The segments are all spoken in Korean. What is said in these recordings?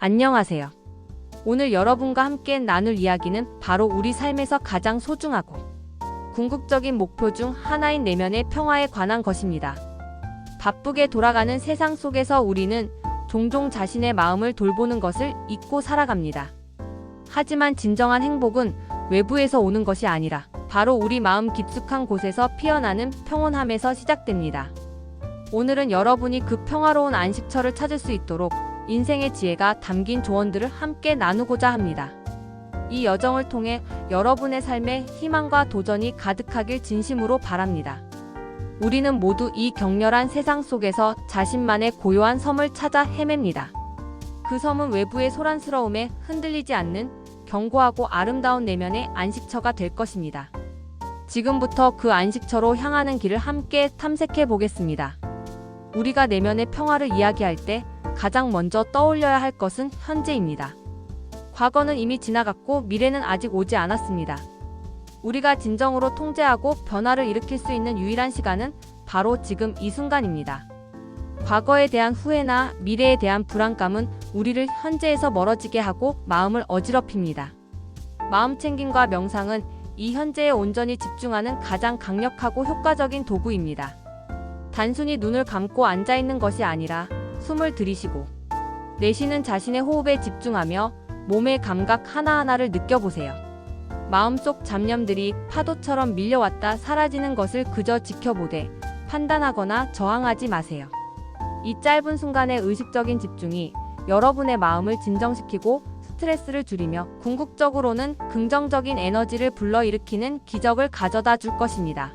안녕하세요. 오늘 여러분과 함께 나눌 이야기는 바로 우리 삶에서 가장 소중하고 궁극적인 목표 중 하나인 내면의 평화에 관한 것입니다. 바쁘게 돌아가는 세상 속에서 우리는 종종 자신의 마음을 돌보는 것을 잊고 살아갑니다. 하지만 진정한 행복은 외부에서 오는 것이 아니라 바로 우리 마음 깊숙한 곳에서 피어나는 평온함에서 시작됩니다. 오늘은 여러분이 그 평화로운 안식처를 찾을 수 있도록 인생의 지혜가 담긴 조언들을 함께 나누고자 합니다. 이 여정을 통해 여러분의 삶에 희망과 도전이 가득하길 진심으로 바랍니다. 우리는 모두 이 격렬한 세상 속에서 자신만의 고요한 섬을 찾아 헤맵니다. 그 섬은 외부의 소란스러움에 흔들리지 않는 견고하고 아름다운 내면의 안식처가 될 것입니다. 지금부터 그 안식처로 향하는 길을 함께 탐색해 보겠습니다. 우리가 내면의 평화를 이야기할 때 가장 먼저 떠올려야 할 것은 현재입니다. 과거는 이미 지나갔고 미래는 아직 오지 않았습니다. 우리가 진정으로 통제하고 변화를 일으킬 수 있는 유일한 시간은 바로 지금 이 순간입니다. 과거에 대한 후회나 미래에 대한 불안감은 우리를 현재에서 멀어지게 하고 마음을 어지럽힙니다. 마음챙김과 명상은 이 현재에 온전히 집중하는 가장 강력하고 효과적인 도구입니다. 단순히 눈을 감고 앉아있는 것이 아니라 숨을 들이쉬고 내쉬는 자신의 호흡에 집중하며 몸의 감각 하나하나를 느껴보세요. 마음속 잡념들이 파도처럼 밀려왔다 사라지는 것을 그저 지켜보되 판단하거나 저항하지 마세요. 이 짧은 순간의 의식적인 집중이 여러분의 마음을 진정시키고 스트레스를 줄이며 궁극적으로는 긍정적인 에너지를 불러일으키는 기적을 가져다 줄 것입니다.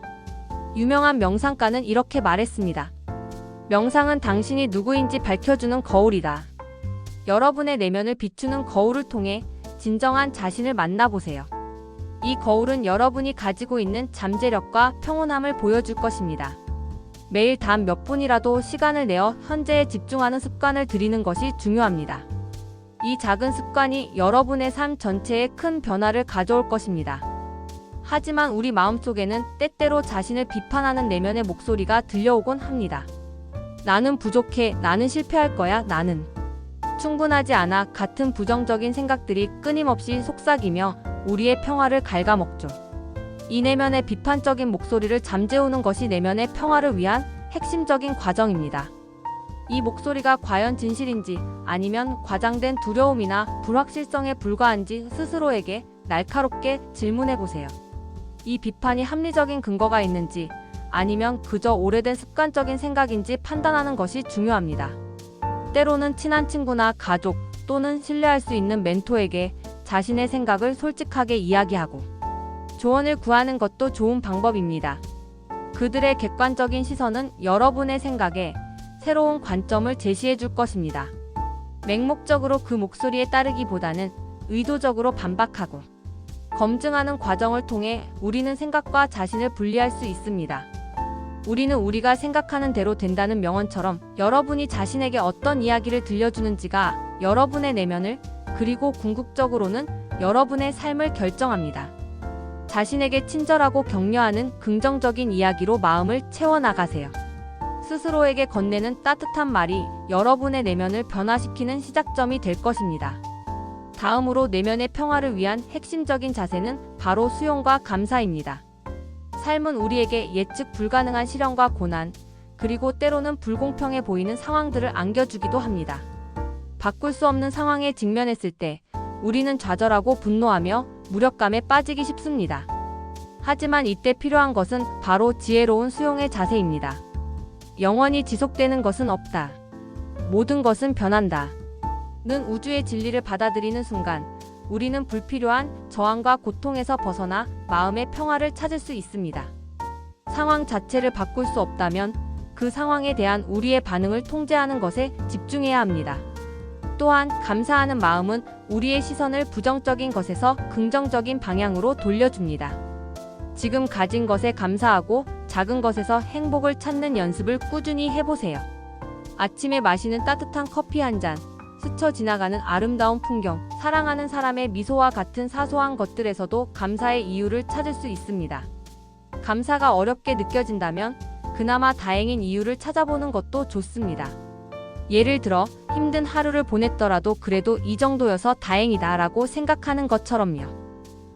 유명한 명상가는 이렇게 말했습니다. 명상은 당신이 누구인지 밝혀주는 거울이다. 여러분의 내면을 비추는 거울을 통해 진정한 자신을 만나보세요. 이 거울은 여러분이 가지고 있는 잠재력과 평온함을 보여줄 것입니다. 매일 단 몇 분이라도 시간을 내어 현재에 집중하는 습관을 들이는 것이 중요합니다. 이 작은 습관이 여러분의 삶 전체에 큰 변화를 가져올 것입니다. 하지만 우리 마음속에는 때때로 자신을 비판하는 내면의 목소리가 들려오곤 합니다. 나는 부족해, 나는 실패할 거야, 나는 충분하지 않아 같은 부정적인 생각들이 끊임없이 속삭이며 우리의 평화를 갉아먹죠. 이 내면의 비판적인 목소리를 잠재우는 것이 내면의 평화를 위한 핵심적인 과정입니다. 이 목소리가 과연 진실인지 아니면 과장된 두려움이나 불확실성에 불과한지 스스로에게 날카롭게 질문해보세요. 이 비판이 합리적인 근거가 있는지 아니면 그저 오래된 습관적인 생각인지 판단하는 것이 중요합니다. 때로는 친한 친구나 가족 또는 신뢰할 수 있는 멘토에게 자신의 생각을 솔직하게 이야기하고 조언을 구하는 것도 좋은 방법입니다. 그들의 객관적인 시선은 여러분의 생각에 새로운 관점을 제시해 줄 것입니다. 맹목적으로 그 목소리에 따르기보다는 의도적으로 반박하고 검증하는 과정을 통해 우리는 생각과 자신을 분리할 수 있습니다. 우리는 우리가 생각하는 대로 된다는 명언처럼 여러분이 자신에게 어떤 이야기를 들려주는지가 여러분의 내면을 그리고 궁극적으로는 여러분의 삶을 결정합니다. 자신에게 친절하고 격려하는 긍정적인 이야기로 마음을 채워나가세요. 스스로에게 건네는 따뜻한 말이 여러분의 내면을 변화시키는 시작점이 될 것입니다. 다음으로 내면의 평화를 위한 핵심적인 자세는 바로 수용과 감사입니다. 삶은 우리에게 예측 불가능한 시련과 고난, 그리고 때로는 불공평해 보이는 상황들을 안겨주기도 합니다. 바꿀 수 없는 상황에 직면했을 때 우리는 좌절하고 분노하며 무력감에 빠지기 쉽습니다. 하지만 이때 필요한 것은 바로 지혜로운 수용의 자세입니다. 영원히 지속되는 것은 없다. 모든 것은 변한다. 는 우주의 진리를 받아들이는 순간 우리는 불필요한 저항과 고통에서 벗어나 마음의 평화를 찾을 수 있습니다. 상황 자체를 바꿀 수 없다면 그 상황에 대한 우리의 반응을 통제하는 것에 집중해야 합니다. 또한 감사하는 마음은 우리의 시선을 부정적인 것에서 긍정적인 방향으로 돌려줍니다. 지금 가진 것에 감사하고 작은 것에서 행복을 찾는 연습을 꾸준히 해보세요. 아침에 마시는 따뜻한 커피 한 잔, 스쳐 지나가는 아름다운 풍경, 사랑하는 사람의 미소와 같은 사소한 것들에서도 감사의 이유를 찾을 수 있습니다. 감사가 어렵게 느껴진다면 그나마 다행인 이유를 찾아보는 것도 좋습니다. 예를 들어 힘든 하루를 보냈더라도 그래도 이 정도여서 다행이다 라고 생각하는 것처럼요.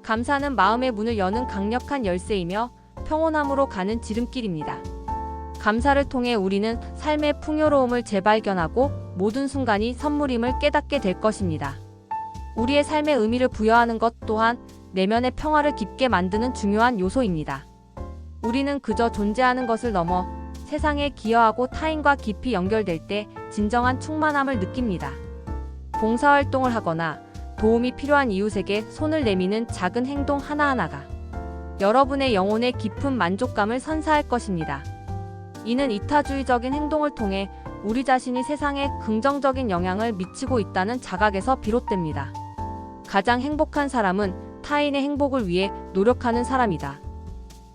감사는 마음의 문을 여는 강력한 열쇠이며 평온함으로 가는 지름길입니다. 감사를 통해 우리는 삶의 풍요로움을 재발견하고 모든 순간이 선물임을 깨닫게 될 것입니다. 우리의 삶의 의미를 부여하는 것 또한 내면의 평화를 깊게 만드는 중요한 요소입니다. 우리는 그저 존재하는 것을 넘어 세상에 기여하고 타인과 깊이 연결될 때 진정한 충만함을 느낍니다. 봉사활동을 하거나 도움이 필요한 이웃에게 손을 내미는 작은 행동 하나하나가 여러분의 영혼에 깊은 만족감을 선사할 것입니다. 이는 이타주의적인 행동을 통해 우리 자신이 세상에 긍정적인 영향을 미치고 있다는 자각에서 비롯됩니다. 가장 행복한 사람은 타인의 행복을 위해 노력하는 사람이다.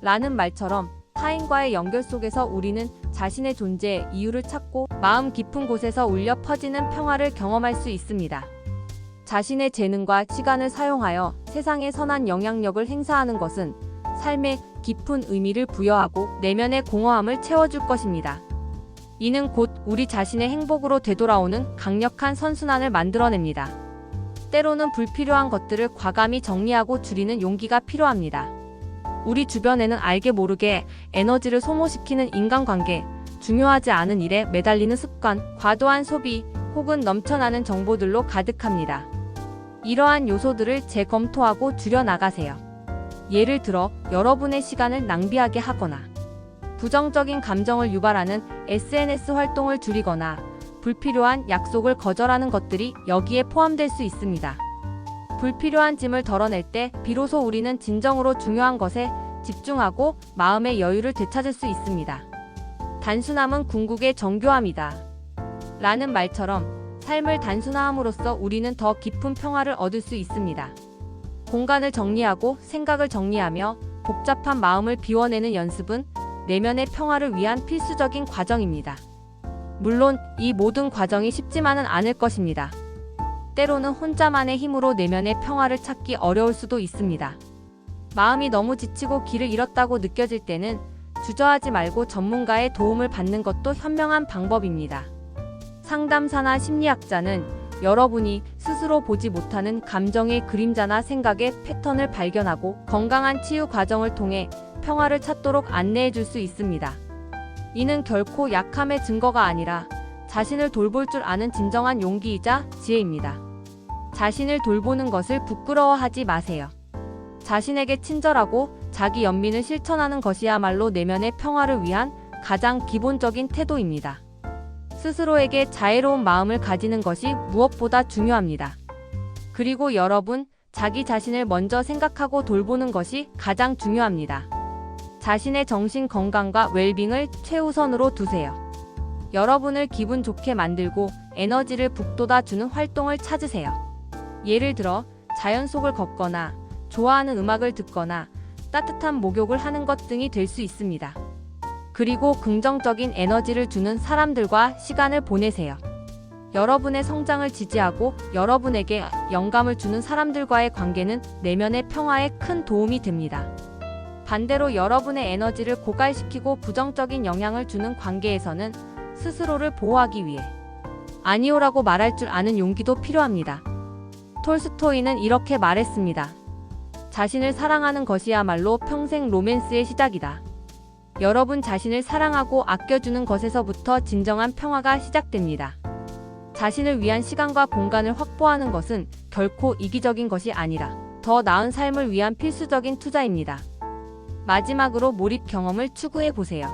라는 말처럼 타인과의 연결 속에서 우리는 자신의 존재의 이유를 찾고 마음 깊은 곳에서 울려 퍼지는 평화를 경험할 수 있습니다. 자신의 재능과 시간을 사용하여 세상에 선한 영향력을 행사하는 것은 삶에 깊은 의미를 부여하고 내면의 공허함을 채워줄 것입니다. 이는 곧 우리 자신의 행복으로 되돌아오는 강력한 선순환을 만들어냅니다. 때로는 불필요한 것들을 과감히 정리하고 줄이는 용기가 필요합니다. 우리 주변에는 알게 모르게 에너지를 소모시키는 인간관계, 중요하지 않은 일에 매달리는 습관, 과도한 소비, 혹은 넘쳐나는 정보들로 가득합니다. 이러한 요소들을 재검토하고 줄여나가세요. 예를 들어 여러분의 시간을 낭비하게 하거나 부정적인 감정을 유발하는 SNS 활동을 줄이거나 불필요한 약속을 거절하는 것들이 여기에 포함될 수 있습니다. 불필요한 짐을 덜어낼 때 비로소 우리는 진정으로 중요한 것에 집중하고 마음의 여유를 되찾을 수 있습니다. 단순함은 궁극의 정교함이다. 라는 말처럼 삶을 단순화함으로써 우리는 더 깊은 평화를 얻을 수 있습니다. 공간을 정리하고 생각을 정리하며 복잡한 마음을 비워내는 연습은 내면의 평화를 위한 필수적인 과정입니다. 물론 이 모든 과정이 쉽지만은 않을 것입니다. 때로는 혼자만의 힘으로 내면의 평화를 찾기 어려울 수도 있습니다. 마음이 너무 지치고 길을 잃었다고 느껴질 때는 주저하지 말고 전문가의 도움을 받는 것도 현명한 방법입니다. 상담사나 심리학자는 여러분이 스스로 보지 못하는 감정의 그림자나 생각의 패턴을 발견하고 건강한 치유 과정을 통해 평화를 찾도록 안내해 줄 수 있습니다. 이는 결코 약함의 증거가 아니라 자신을 돌볼 줄 아는 진정한 용기이자 지혜입니다. 자신을 돌보는 것을 부끄러워하지 마세요. 자신에게 친절하고 자기 연민을 실천하는 것이야말로 내면의 평화를 위한 가장 기본적인 태도입니다. 스스로에게 자애로운 마음을 가지는 것이 무엇보다 중요합니다. 그리고 여러분, 자기 자신을 먼저 생각하고 돌보는 것이 가장 중요합니다. 자신의 정신 건강과 웰빙을 최우선으로 두세요. 여러분을 기분 좋게 만들고 에너지를 북돋아주는 활동을 찾으세요. 예를 들어 자연 속을 걷거나 좋아하는 음악을 듣거나 따뜻한 목욕을 하는 것 등이 될 수 있습니다. 그리고 긍정적인 에너지를 주는 사람들과 시간을 보내세요. 여러분의 성장을 지지하고 여러분에게 영감을 주는 사람들과의 관계는 내면의 평화에 큰 도움이 됩니다. 반대로 여러분의 에너지를 고갈시키고 부정적인 영향을 주는 관계에서는 스스로를 보호하기 위해 아니오라고 말할 줄 아는 용기도 필요합니다. 톨스토이는 이렇게 말했습니다. 자신을 사랑하는 것이야말로 평생 로맨스의 시작이다. 여러분 자신을 사랑하고 아껴주는 것에서부터 진정한 평화가 시작됩니다. 자신을 위한 시간과 공간을 확보하는 것은 결코 이기적인 것이 아니라 더 나은 삶을 위한 필수적인 투자입니다. 마지막으로 몰입 경험을 추구해 보세요.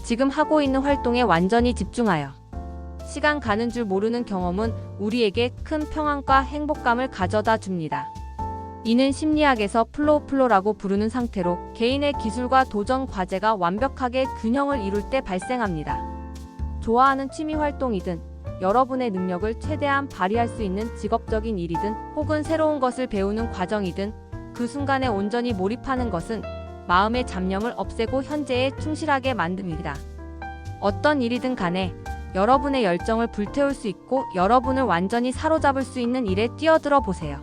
지금 하고 있는 활동에 완전히 집중하여 시간 가는 줄 모르는 경험은 우리에게 큰 평안과 행복감을 가져다 줍니다. 이는 심리학에서 플로우라고 부르는 상태로 개인의 기술과 도전 과제가 완벽하게 균형을 이룰 때 발생합니다. 좋아하는 취미 활동이든 여러분의 능력을 최대한 발휘할 수 있는 직업적인 일이든 혹은 새로운 것을 배우는 과정이든 그 순간에 온전히 몰입하는 것은 마음의 잡념을 없애고 현재에 충실하게 만듭니다. 어떤 일이든 간에 여러분의 열정을 불태울 수 있고 여러분을 완전히 사로잡을 수 있는 일에 뛰어들어 보세요.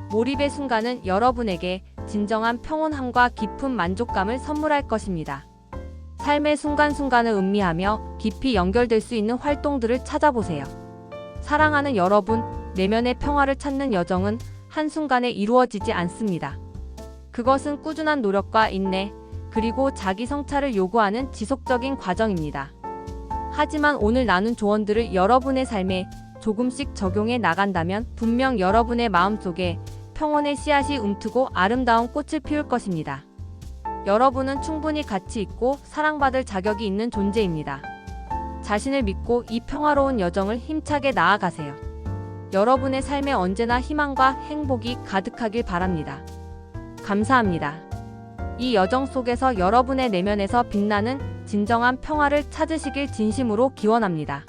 몰입의 순간은 여러분에게 진정한 평온함과 깊은 만족감을 선물할 것입니다. 삶의 순간순간을 음미하며 깊이 연결될 수 있는 활동들을 찾아보세요. 사랑하는 여러분, 내면의 평화를 찾는 여정은 한순간에 이루어지지 않습니다. 그것은 꾸준한 노력과 인내, 그리고 자기 성찰을 요구하는 지속적인 과정입니다. 하지만 오늘 나눈 조언들을 여러분의 삶에 조금씩 적용해 나간다면 분명 여러분의 마음속에 평온의 씨앗이 움트고 아름다운 꽃을 피울 것입니다. 여러분은 충분히 가치 있고 사랑받을 자격이 있는 존재입니다. 자신을 믿고 이 평화로운 여정을 힘차게 나아가세요. 여러분의 삶에 언제나 희망과 행복이 가득하길 바랍니다. 감사합니다. 이 여정 속에서 여러분의 내면에서 빛나는 진정한 평화를 찾으시길 진심으로 기원합니다.